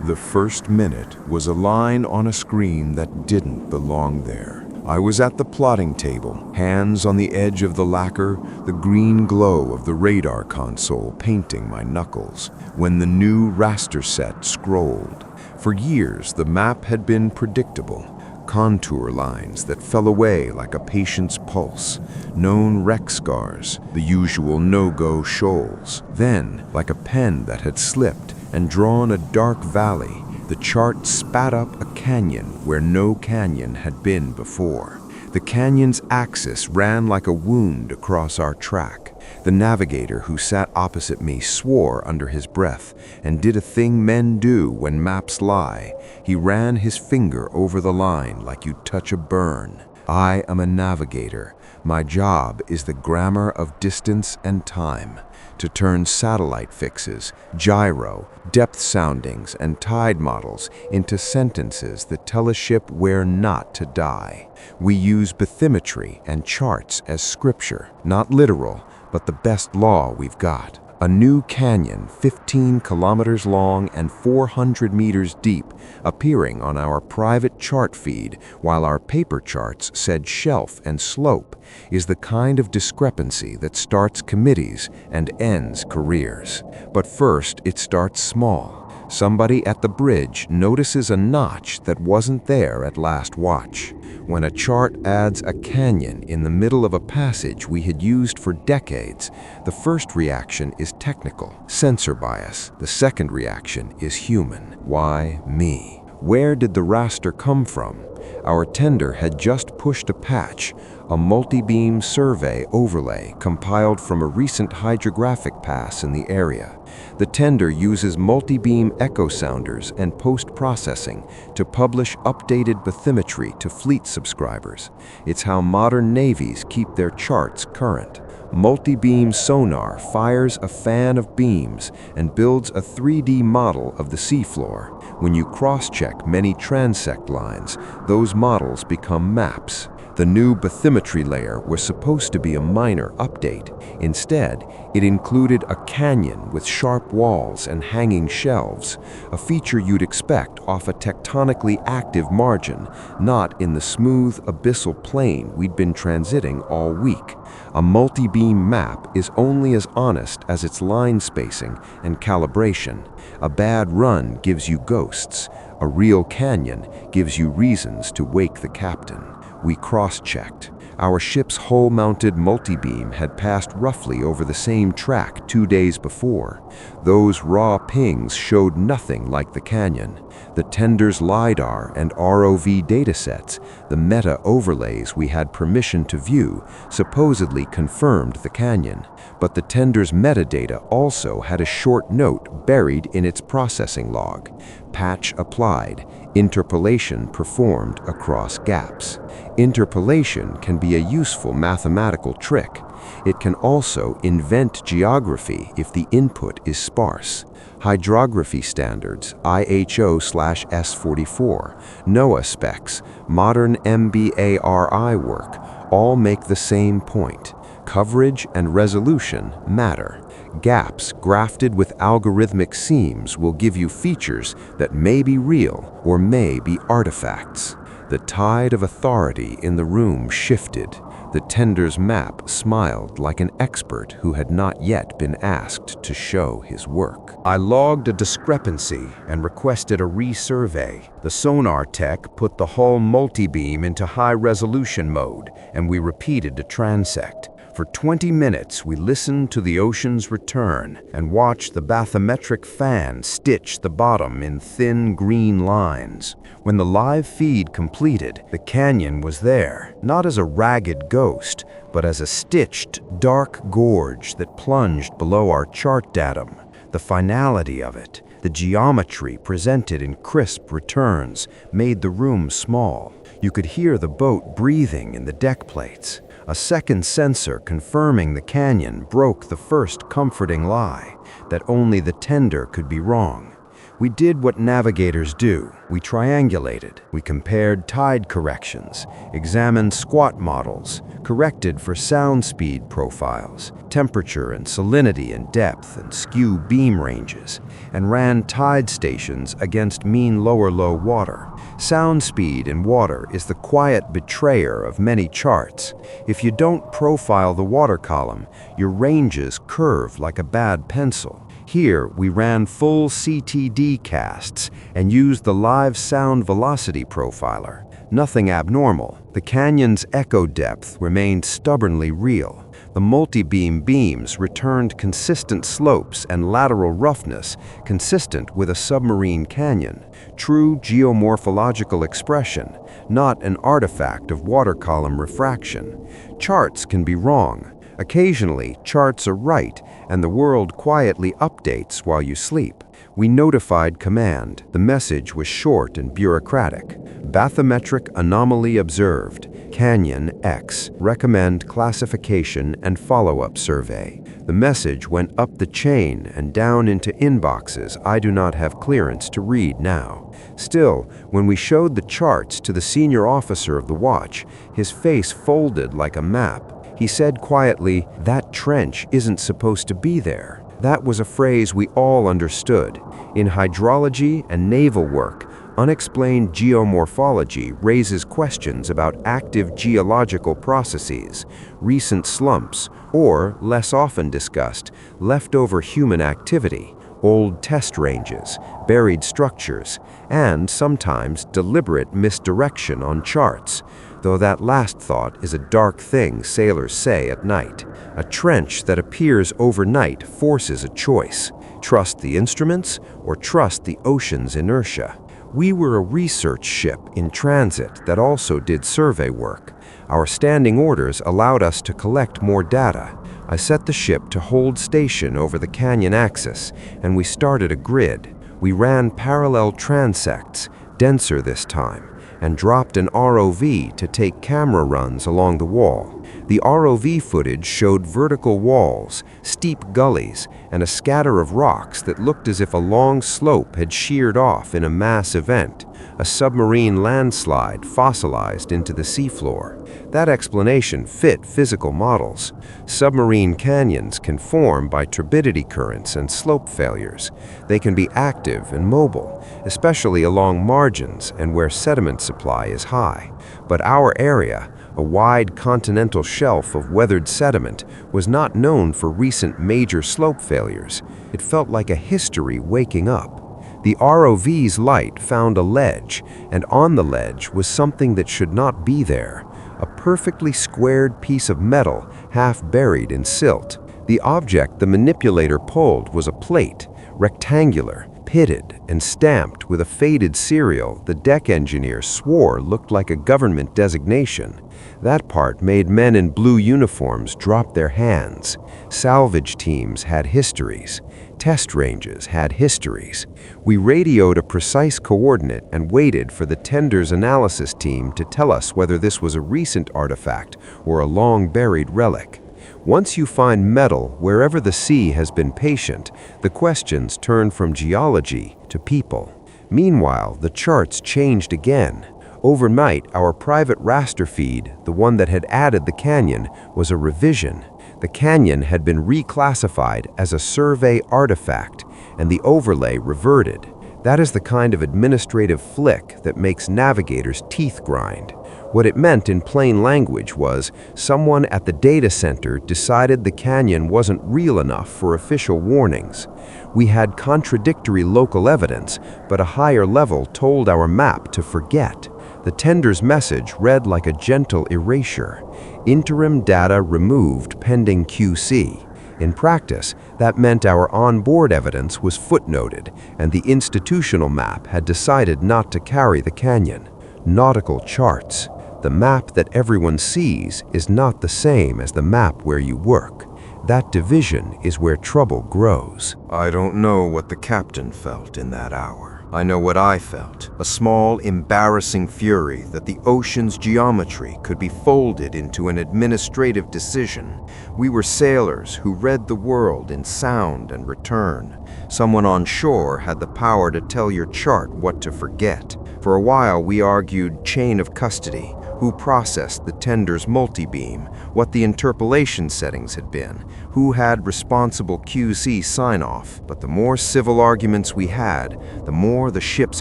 The first minute was a line on a screen that didn't belong there. I was at the plotting table, hands on the edge of the lacquer, the green glow of the radar console painting my knuckles, when the new raster set scrolled. For years, the map had been predictable. Contour lines that fell away like a patient's pulse, known wreck scars, the usual no-go shoals. Then, like a pen that had slipped and drawn a dark valley, the chart spat up a canyon where no canyon had been before. The canyon's axis ran like a wound across our track. The navigator who sat opposite me swore under his breath and did a thing men do when maps lie. He ran his finger over the line like you touch a burn. I am a navigator. My job is the grammar of distance and time, to turn satellite fixes, gyro, depth soundings, and tide models into sentences that tell a ship where not to die. We use bathymetry and charts as scripture, not literal, but the best law we've got. A new canyon 15 kilometers long and 400 meters deep, appearing on our private chart feed while our paper charts said shelf and slope, is the kind of discrepancy that starts committees and ends careers. But first, it starts small. Somebody at the bridge notices a notch that wasn't there at last watch. When a chart adds a canyon in the middle of a passage we had used for decades, the first reaction is technical, sensor bias. The second reaction is human. Why me? Where did the raster come from? Our tender had just pushed a patch, a multi-beam survey overlay compiled from a recent hydrographic pass in the area. The tender uses multi-beam echo sounders and post-processing to publish updated bathymetry to fleet subscribers. It's how modern navies keep their charts current. Multi-beam sonar fires a fan of beams and builds a 3D model of the seafloor. When you cross-check many transect lines, those models become maps. The new bathymetry layer was supposed to be a minor update. Instead, it included a canyon with sharp walls and hanging shelves, a feature you'd expect off a tectonically active margin, not in the smooth, abyssal plain we'd been transiting all week. A multi-beam map is only as honest as its line spacing and calibration. A bad run gives you ghosts. A real canyon gives you reasons to wake the captain. We cross-checked. Our ship's hull-mounted multi-beam had passed roughly over the same track 2 days before. Those raw pings showed nothing like the canyon. The tender's LiDAR and ROV datasets, the meta-overlays we had permission to view, supposedly confirmed the canyon. But the tender's metadata also had a short note buried in its processing log. Patch applied. Interpolation performed across gaps. Interpolation can be a useful mathematical trick. It can also invent geography if the input is sparse. Hydrography standards, IHO/S44, NOAA specs, modern MBARI work, all make the same point. Coverage and resolution matter. Gaps grafted with algorithmic seams will give you features that may be real or may be artifacts. The tide of authority in the room shifted. The tender's map smiled like an expert who had not yet been asked to show his work. I logged a discrepancy and requested a resurvey. The sonar tech put the hull multi-beam into high-resolution mode, and we repeated the transect. For 20 minutes, we listened to the ocean's return and watched the bathymetric fan stitch the bottom in thin green lines. When the live feed completed, the canyon was there, not as a ragged ghost, but as a stitched, dark gorge that plunged below our chart datum. The finality of it, the geometry presented in crisp returns, made the room small. You could hear the boat breathing in the deck plates. A second sensor confirming the canyon broke the first comforting lie, that only the tender could be wrong. We did what navigators do. We triangulated. We compared tide corrections, examined squat models, corrected for sound speed profiles, temperature and salinity and depth and skew beam ranges, and ran tide stations against mean low water. Sound speed in water is the quiet betrayer of many charts. If you don't profile the water column, your ranges curve like a bad pencil. Here, we ran full CTD casts and used the live sound velocity profiler. Nothing abnormal. The canyon's echo depth remained stubbornly real. The multi-beam beams returned consistent slopes and lateral roughness consistent with a submarine canyon. True geomorphological expression, not an artifact of water column refraction. Charts can be wrong. Occasionally, charts are right, and the world quietly updates while you sleep. We notified command. The message was short and bureaucratic. Bathymetric anomaly observed. Canyon X. Recommend classification and follow-up survey. The message went up the chain and down into inboxes I do not have clearance to read now. Still, when we showed the charts to the senior officer of the watch, his face folded like a map. He said quietly, "That trench isn't supposed to be there." That was a phrase we all understood. In hydrology and naval work, unexplained geomorphology raises questions about active geological processes, recent slumps, or, less often discussed, leftover human activity, old test ranges, buried structures, and sometimes deliberate misdirection on charts. Though that last thought is a dark thing sailors say at night. A trench that appears overnight forces a choice. Trust the instruments or trust the ocean's inertia. We were a research ship in transit that also did survey work. Our standing orders allowed us to collect more data. I set the ship to hold station over the canyon axis, and we started a grid. We ran parallel transects, denser this time, and dropped an ROV to take camera runs along the wall. The ROV footage showed vertical walls, steep gullies, and a scatter of rocks that looked as if a long slope had sheared off in a mass event, a submarine landslide fossilized into the seafloor. That explanation fit physical models. Submarine canyons can form by turbidity currents and slope failures. They can be active and mobile, especially along margins and where sediment supply is high. But our area, a wide continental shelf of weathered sediment, was not known for recent major slope failures. It felt like a history waking up. The ROV's light found a ledge, and on the ledge was something that should not be there, a perfectly squared piece of metal half buried in silt. The object the manipulator pulled was a plate, rectangular, pitted, and stamped with a faded serial the deck engineer swore looked like a government designation. That part made men in blue uniforms drop their hands. Salvage teams had histories. Test ranges had histories. We radioed a precise coordinate and waited for the tender's analysis team to tell us whether this was a recent artifact or a long-buried relic. Once you find metal wherever the sea has been patient, the questions turn from geology to people. Meanwhile, the charts changed again. Overnight, our private raster feed, the one that had added the canyon, was a revision. The canyon had been reclassified as a survey artifact, and the overlay reverted. That is the kind of administrative flick that makes navigators' teeth grind. What it meant in plain language was someone at the data center decided the canyon wasn't real enough for official warnings. We had contradictory local evidence, but a higher level told our map to forget. The tender's message read like a gentle erasure. Interim data removed pending QC. In practice, that meant our onboard evidence was footnoted, and the institutional map had decided not to carry the canyon. Nautical charts. The map that everyone sees is not the same as the map where you work. That division is where trouble grows. I don't know what the captain felt in that hour. I know what I felt. A small, embarrassing fury that the ocean's geometry could be folded into an administrative decision. We were sailors who read the world in sound and return. Someone on shore had the power to tell your chart what to forget. For a while, we argued chain of custody, who processed the tender's multibeam, what the interpolation settings had been, who had responsible QC sign-off. But the more civil arguments we had, the more the ship's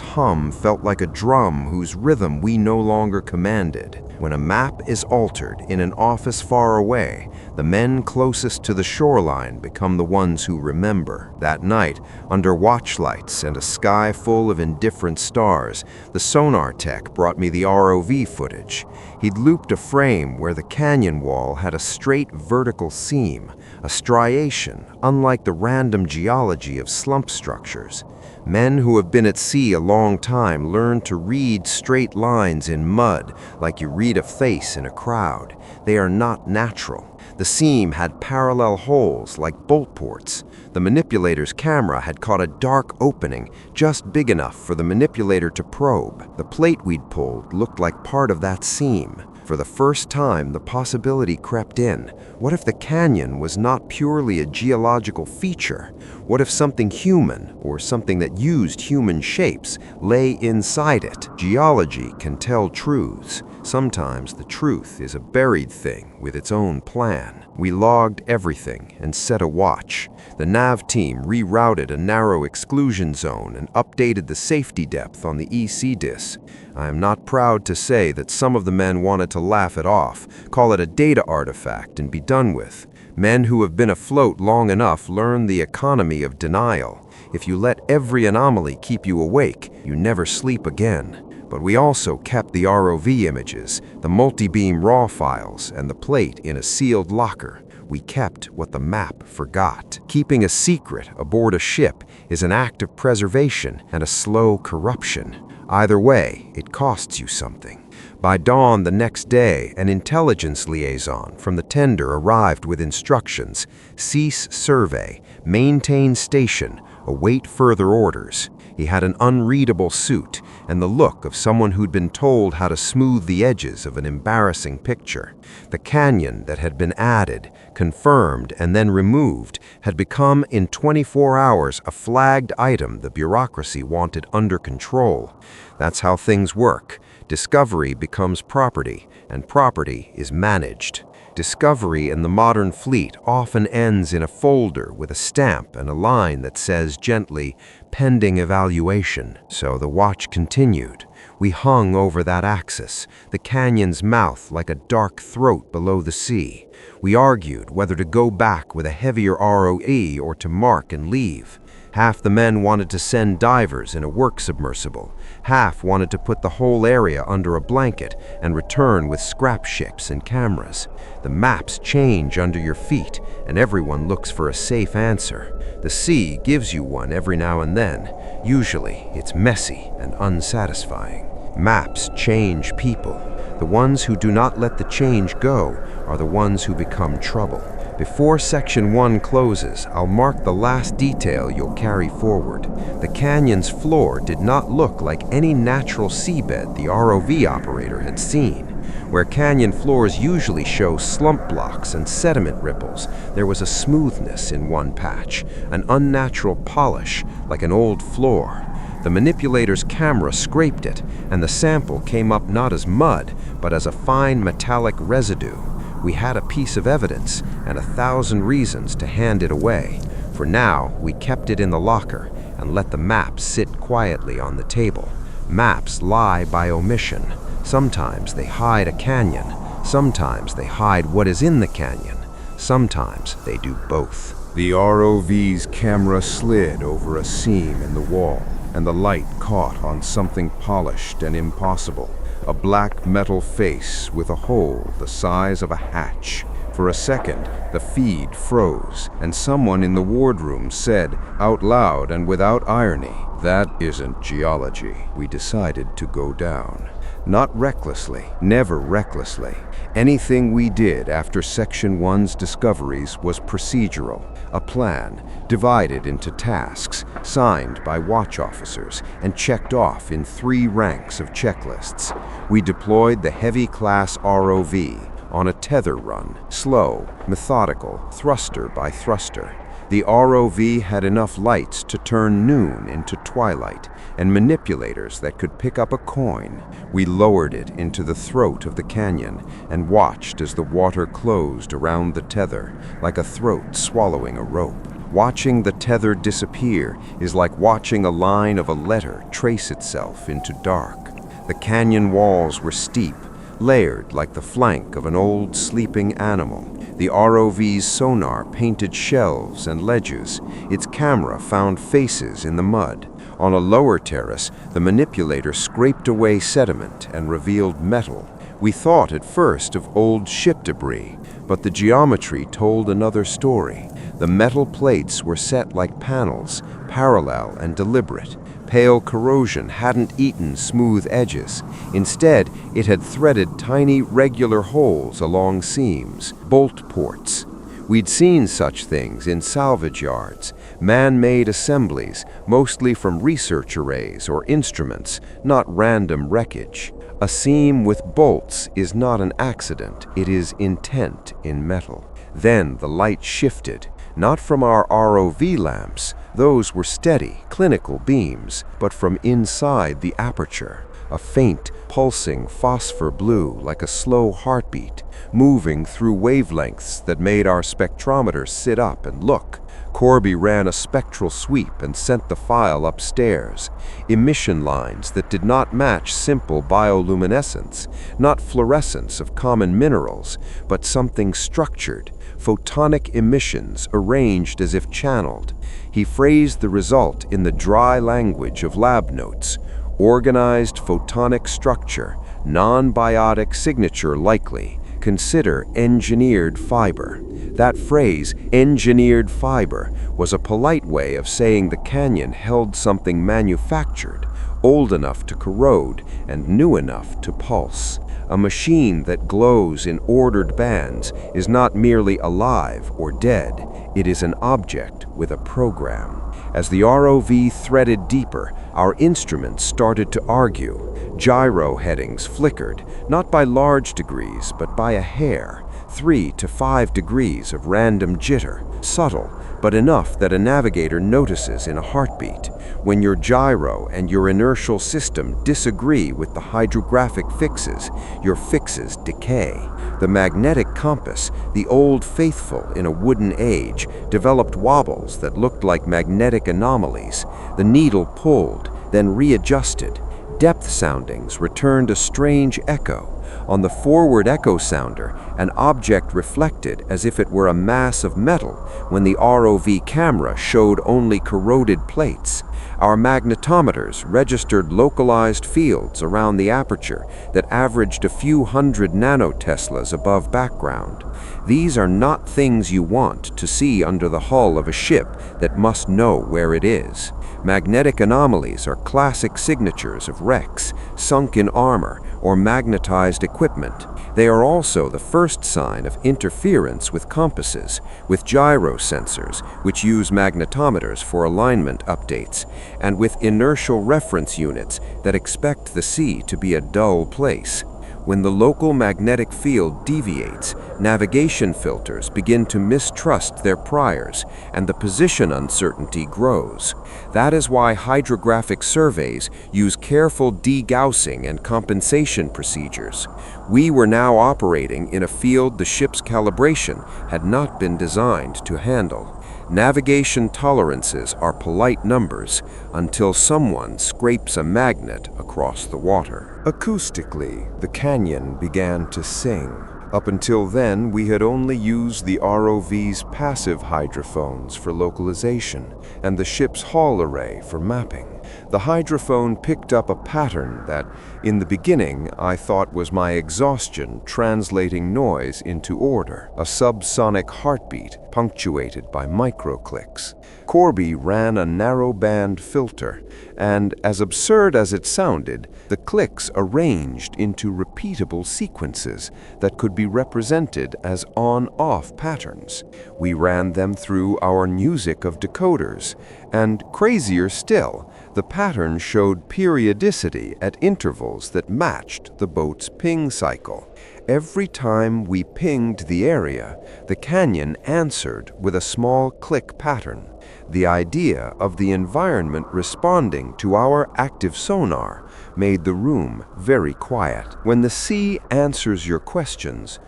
hum felt like a drum whose rhythm we no longer commanded. When a map is altered in an office far away, the men closest to the shoreline become the ones who remember. That night, under watchlights and a sky full of indifferent stars, the sonar tech brought me the ROV footage. He'd looped a frame where the canyon wall had a straight vertical seam, a striation, unlike the random geology of slump structures. Men who have been at sea a long time learn to read straight lines in mud like you read a face in a crowd. They are not natural. The seam had parallel holes like bolt ports. The manipulator's camera had caught a dark opening just big enough for the manipulator to probe. The plate we'd pulled looked like part of that seam. For the first time, the possibility crept in. What if the canyon was not purely a geological feature? What if something human, or something that used human shapes, lay inside it? Geology can tell truths. Sometimes the truth is a buried thing with its own plan. We logged everything and set a watch. The nav team rerouted a narrow exclusion zone and updated the safety depth on the EC disk. I am not proud to say that some of the men wanted to laugh it off, call it a data artifact, and be done with. Men who have been afloat long enough learn the economy of denial. If you let every anomaly keep you awake, you never sleep again. But we also kept the ROV images, the multi-beam raw files, and the plate in a sealed locker. We kept what the map forgot. Keeping a secret aboard a ship is an act of preservation and a slow corruption. Either way, it costs you something. By dawn the next day, an intelligence liaison from the tender arrived with instructions: cease survey, maintain station, await further orders. He had an unreadable suit and the look of someone who'd been told how to smooth the edges of an embarrassing picture. The canyon that had been added, confirmed, and then removed had become in 24 hours a flagged item the bureaucracy wanted under control. That's how things work. Discovery becomes property, and property is managed. Discovery in the modern fleet often ends in a folder with a stamp and a line that says gently, "Pending evaluation." So the watch continued. We hung over that axis, the canyon's mouth like a dark throat below the sea. We argued whether to go back with a heavier ROE or to mark and leave. Half the men wanted to send divers in a work submersible. Half wanted to put the whole area under a blanket and return with scrap ships and cameras. The maps change under your feet, and everyone looks for a safe answer. The sea gives you one every now and then. Usually, it's messy and unsatisfying. Maps change people. The ones who do not let the change go are the ones who become trouble. Before Section 1 closes, I'll mark the last detail you'll carry forward. The canyon's floor did not look like any natural seabed the ROV operator had seen. Where canyon floors usually show slump blocks and sediment ripples, there was a smoothness in one patch, an unnatural polish, like an old floor. The manipulator's camera scraped it, and the sample came up not as mud, but as a fine metallic residue. We had a piece of evidence and 1,000 reasons to hand it away. For now, we kept it in the locker and let the maps sit quietly on the table. Maps lie by omission. Sometimes they hide a canyon. Sometimes they hide what is in the canyon. Sometimes they do both. The ROV's camera slid over a seam in the wall, and the light caught on something polished and impossible. A black metal face with a hole the size of a hatch. For a second, the feed froze, and someone in the wardroom said, out loud and without irony, "That isn't geology." We decided to go down. Not recklessly, never recklessly. Anything we did after Section 1's discoveries was procedural, a plan divided into tasks, signed by watch officers and checked off in 3 ranks of checklists. We deployed the heavy-class ROV on a tether run, slow, methodical, thruster by thruster. The ROV had enough lights to turn noon into twilight, and manipulators that could pick up a coin. We lowered it into the throat of the canyon and watched as the water closed around the tether, like a throat swallowing a rope. Watching the tether disappear is like watching a line of a letter trace itself into dark. The canyon walls were steep, layered like the flank of an old sleeping animal. The ROV's sonar painted shelves and ledges. Its camera found faces in the mud. On a lower terrace, the manipulator scraped away sediment and revealed metal. We thought at first of old ship debris, but the geometry told another story. The metal plates were set like panels, parallel and deliberate. Pale corrosion hadn't eaten smooth edges. Instead, it had threaded tiny, regular holes along seams, bolt ports. We'd seen such things in salvage yards, man-made assemblies, mostly from research arrays or instruments, not random wreckage. A seam with bolts is not an accident, it is intent in metal. Then the light shifted, not from our ROV lamps, those were steady, clinical beams, but from inside the aperture. A faint, pulsing phosphor blue like a slow heartbeat, moving through wavelengths that made our spectrometer sit up and look. Corby ran a spectral sweep and sent the file upstairs. Emission lines that did not match simple bioluminescence, not fluorescence of common minerals, but something structured, photonic emissions arranged as if channeled. He phrased the result in the dry language of lab notes. Organized photonic structure, non-biotic signature likely. Consider engineered fiber. That phrase, engineered fiber, was a polite way of saying the canyon held something manufactured, old enough to corrode and new enough to pulse. A machine that glows in ordered bands is not merely alive or dead, it is an object with a program. As the ROV threaded deeper, our instruments started to argue. Gyro headings flickered, not by large degrees, but by a hair. 3 to 5 degrees of random jitter, subtle, but enough that a navigator notices in a heartbeat. When your gyro and your inertial system disagree with the hydrographic fixes, your fixes decay. The magnetic compass, the old faithful in a wooden age, developed wobbles that looked like magnetic anomalies. The needle pulled, then readjusted. Depth soundings returned a strange echo. On the forward echo sounder, an object reflected as if it were a mass of metal when the ROV camera showed only corroded plates. Our magnetometers registered localized fields around the aperture that averaged a few hundred nanoteslas above background. These are not things you want to see under the hull of a ship that must know where it is. Magnetic anomalies are classic signatures of wrecks, sunken armor, or magnetized equipment. They are also the first sign of interference with compasses, with gyro sensors, which use magnetometers for alignment updates, and with inertial reference units that expect the sea to be a dull place. When the local magnetic field deviates, navigation filters begin to mistrust their priors, and the position uncertainty grows. That is why hydrographic surveys use careful degaussing and compensation procedures. We were now operating in a field the ship's calibration had not been designed to handle. Navigation tolerances are polite numbers until someone scrapes a magnet across the water. Acoustically, the canyon began to sing. Up until then, we had only used the ROV's passive hydrophones for localization and the ship's hull array for mapping. The hydrophone picked up a pattern that, in the beginning, I thought was my exhaustion translating noise into order, a subsonic heartbeat punctuated by microclicks. Corby ran a narrow-band filter, and as absurd as it sounded, the clicks arranged into repeatable sequences that could be represented as on-off patterns. We ran them through our music of decoders, and crazier still, the pattern showed periodicity at intervals that matched the boat's ping cycle. Every time we pinged the area, the canyon answered with a small click pattern. The idea of the environment responding to our active sonar made the room very quiet. When the sea answers your questions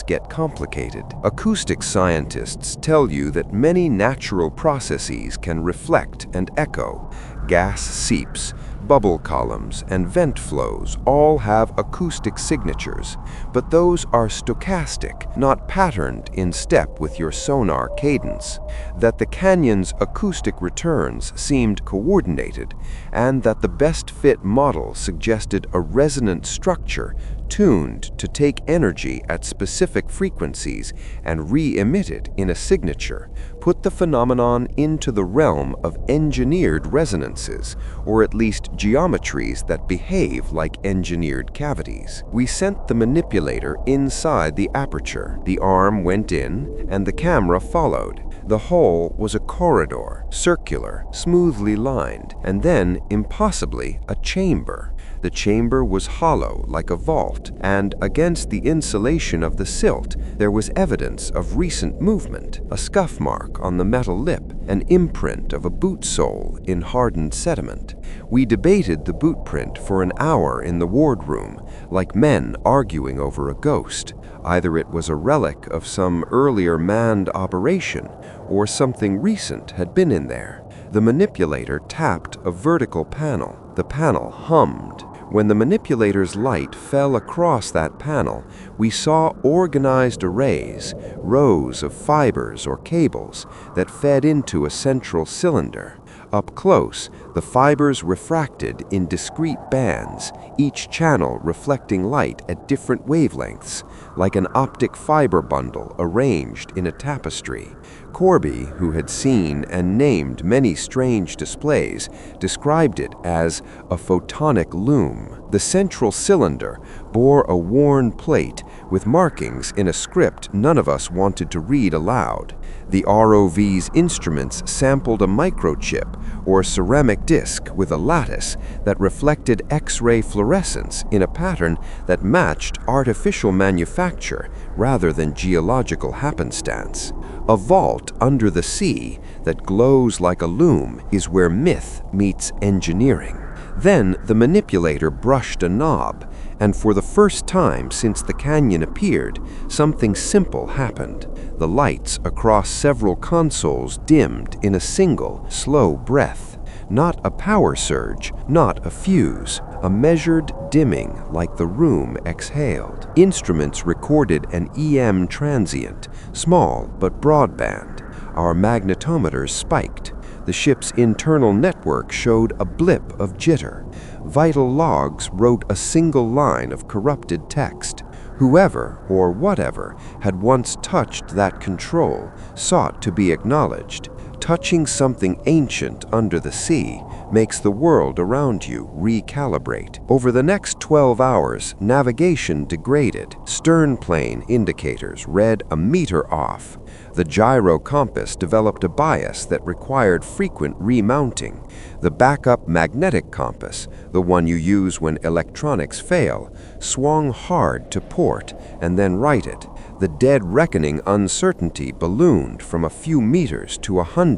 get complicated. Acoustic scientists tell you that many natural processes can reflect and echo. Gas seeps, bubble columns, and vent flows all have acoustic signatures, but those are stochastic, not patterned in step with your sonar cadence. That the canyon's acoustic returns seemed coordinated, and that the best fit model suggested a resonant structure tuned to take energy at specific frequencies and re-emit it in a signature, put the phenomenon into the realm of engineered resonances, or at least geometries that behave like engineered cavities. We sent the manipulator inside the aperture. The arm went in, and the camera followed. The hole was a corridor, circular, smoothly lined, and then, impossibly, a chamber. The chamber was hollow like a vault, and against the insulation of the silt there was evidence of recent movement, a scuff mark on the metal lip, an imprint of a boot sole in hardened sediment. We debated the boot print for an hour in the wardroom, like men arguing over a ghost. Either it was a relic of some earlier manned operation, or something recent had been in there. The manipulator tapped a vertical panel. The panel hummed. When the manipulator's light fell across that panel, we saw organized arrays, rows of fibers or cables that fed into a central cylinder. Up close, the fibers refracted in discrete bands, each channel reflecting light at different wavelengths, like an optic fiber bundle arranged in a tapestry. Corby, who had seen and named many strange displays, described it as a photonic loom. The central cylinder bore a worn plate with markings in a script none of us wanted to read aloud. The ROV's instruments sampled a microchip or ceramic disc with a lattice that reflected X-ray fluorescence in a pattern that matched artificial manufacture rather than geological happenstance. A vault under the sea that glows like a loom is where myth meets engineering. Then the manipulator brushed a knob, and for the first time since the canyon appeared, something simple happened. The lights across several consoles dimmed in a single, slow breath. Not a power surge, not a fuse, a measured dimming like the room exhaled. Instruments recorded an EM transient, small but broadband. Our magnetometers spiked. The ship's internal network showed a blip of jitter. Vital logs wrote a single line of corrupted text. Whoever or whatever had once touched that control sought to be acknowledged. Touching something ancient under the sea makes the world around you recalibrate. Over the next 12 hours, navigation degraded. Stern plane indicators read a meter off. The gyro compass developed a bias that required frequent remounting. The backup magnetic compass, the one you use when electronics fail, swung hard to port and then right it. The dead reckoning uncertainty ballooned from a few meters to 100.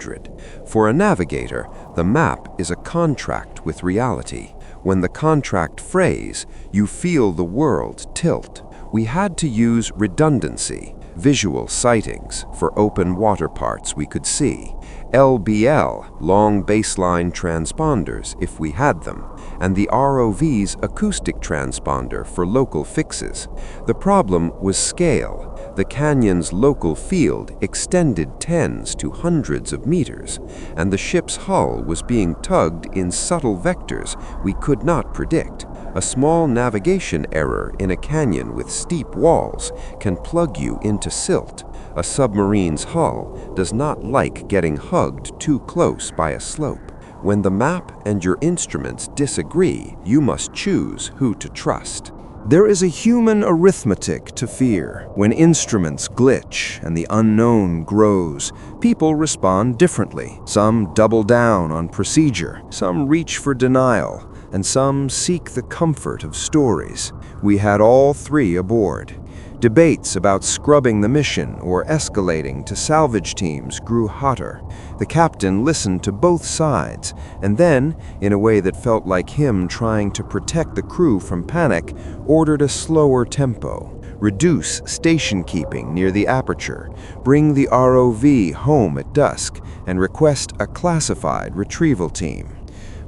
For a navigator, the map is a contract with reality. When the contract frays, you feel the world tilt. We had to use redundancy, visual sightings, for open water parts we could see, LBL, long baseline transponders if we had them, and the ROV's acoustic transponder for local fixes. The problem was scale. The canyon's local field extended tens to hundreds of meters, and the ship's hull was being tugged in subtle vectors we could not predict. A small navigation error in a canyon with steep walls can plug you into silt. A submarine's hull does not like getting hugged too close by a slope. When the map and your instruments disagree, you must choose who to trust. There is a human arithmetic to fear. When instruments glitch and the unknown grows, people respond differently. Some double down on procedure, some reach for denial, and some seek the comfort of stories. We had all three aboard. Debates about scrubbing the mission or escalating to salvage teams grew hotter. The captain listened to both sides, and then, in a way that felt like him trying to protect the crew from panic, ordered a slower tempo. Reduce station keeping near the aperture, bring the ROV home at dusk, and request a classified retrieval team.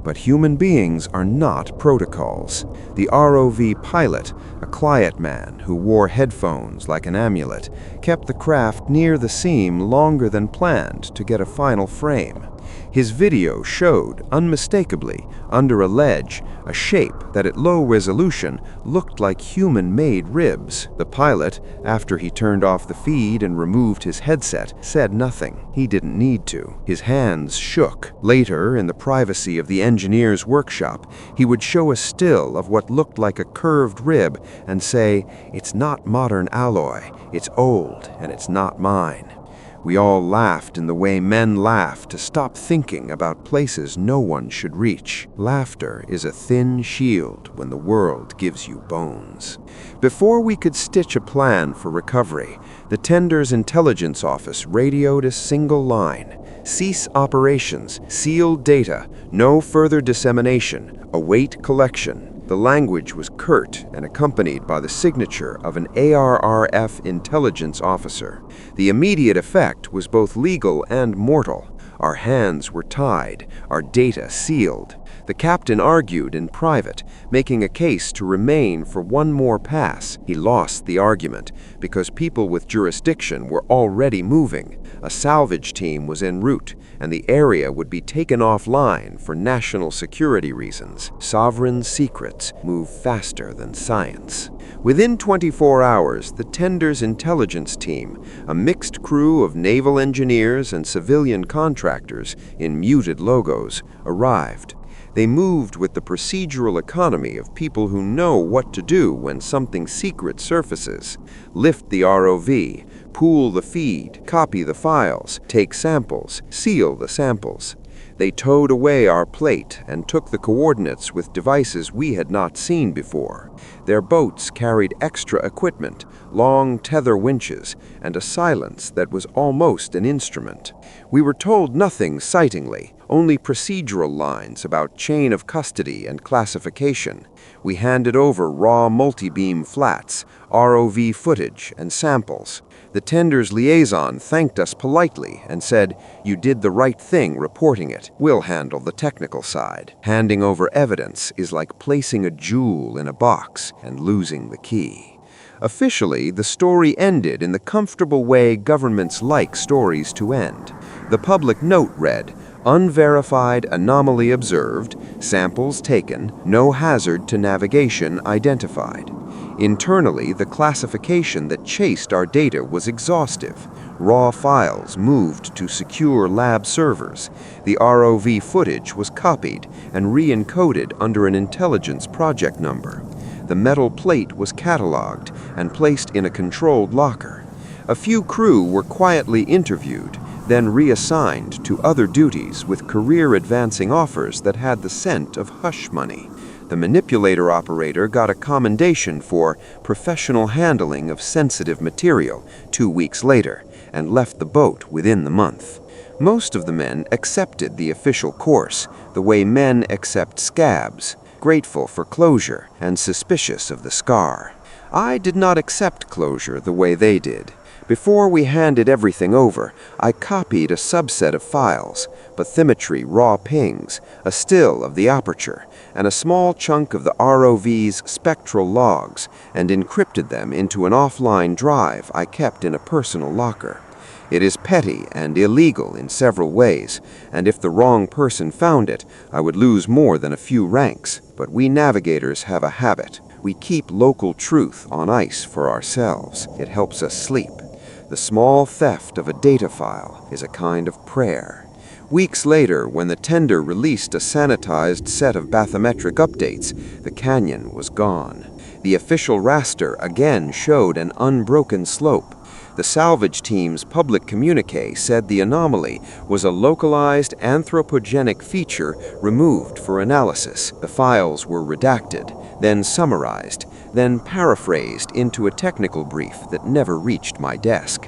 But human beings are not protocols. The ROV pilot, a quiet man who wore headphones like an amulet, kept the craft near the seam longer than planned to get a final frame. His video showed, unmistakably, under a ledge, a shape that at low resolution looked like human-made ribs. The pilot, after he turned off the feed and removed his headset, said nothing. He didn't need to. His hands shook. Later, in the privacy of the engineer's workshop, he would show a still of what looked like a curved rib and say, "It's not modern alloy. It's old, and it's not mine." We all laughed in the way men laugh to stop thinking about places no one should reach. Laughter is a thin shield when the world gives you bones. Before we could stitch a plan for recovery, the tender's intelligence office radioed a single line: "Cease operations, sealed data, no further dissemination, await collection." The language was curt and accompanied by the signature of an ARRF intelligence officer. The immediate effect was both legal and mortal. Our hands were tied, our data sealed. The captain argued in private, making a case to remain for one more pass. He lost the argument because people with jurisdiction were already moving. A salvage team was en route, and the area would be taken offline for national security reasons. Sovereign secrets move faster than science. Within 24 hours, the tender's intelligence team, a mixed crew of naval engineers and civilian contractors in muted logos, arrived. They moved with the procedural economy of people who know what to do when something secret surfaces. Lift the ROV, pool the feed, copy the files, take samples, seal the samples. They towed away our plate and took the coordinates with devices we had not seen before. Their boats carried extra equipment, long tether winches, and a silence that was almost an instrument. We were told nothing sightingly, only procedural lines about chain of custody and classification. We handed over raw multi-beam flats, ROV footage, and samples. The tender's liaison thanked us politely and said, "You did the right thing reporting it. We'll handle the technical side." Handing over evidence is like placing a jewel in a box and losing the key. Officially, the story ended in the comfortable way governments like stories to end. The public note read, "Unverified anomaly observed, samples taken, no hazard to navigation identified." Internally, the classification that chased our data was exhaustive. Raw files moved to secure lab servers. The ROV footage was copied and re-encoded under an intelligence project number. The metal plate was cataloged and placed in a controlled locker. A few crew were quietly interviewed, then reassigned to other duties with career-advancing offers that had the scent of hush money. The manipulator operator got a commendation for professional handling of sensitive material 2 weeks later and left the boat within the month. Most of the men accepted the official course, the way men accept scabs, grateful for closure and suspicious of the scar. I did not accept closure the way they did. Before we handed everything over, I copied a subset of files, bathymetry raw pings, a still of the aperture, and a small chunk of the ROV's spectral logs, and encrypted them into an offline drive I kept in a personal locker. It is petty and illegal in several ways, and if the wrong person found it, I would lose more than a few ranks. But we navigators have a habit. We keep local truth on ice for ourselves. It helps us sleep. The small theft of a data file is a kind of prayer. Weeks later, when the tender released a sanitized set of bathymetric updates, the canyon was gone. The official raster again showed an unbroken slope. The salvage team's public communique said the anomaly was a localized anthropogenic feature removed for analysis. The files were redacted, then summarized, then paraphrased into a technical brief that never reached my desk.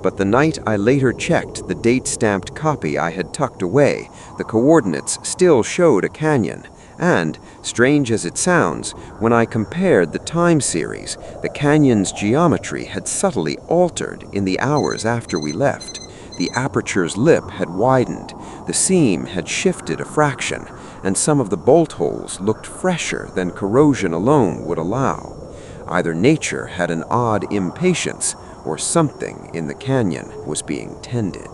But the night I later checked the date-stamped copy I had tucked away, the coordinates still showed a canyon. And, strange as it sounds, when I compared the time series, the canyon's geometry had subtly altered in the hours after we left. The aperture's lip had widened, the seam had shifted a fraction, and some of the bolt holes looked fresher than corrosion alone would allow. Either nature had an odd impatience, or something in the canyon was being tended.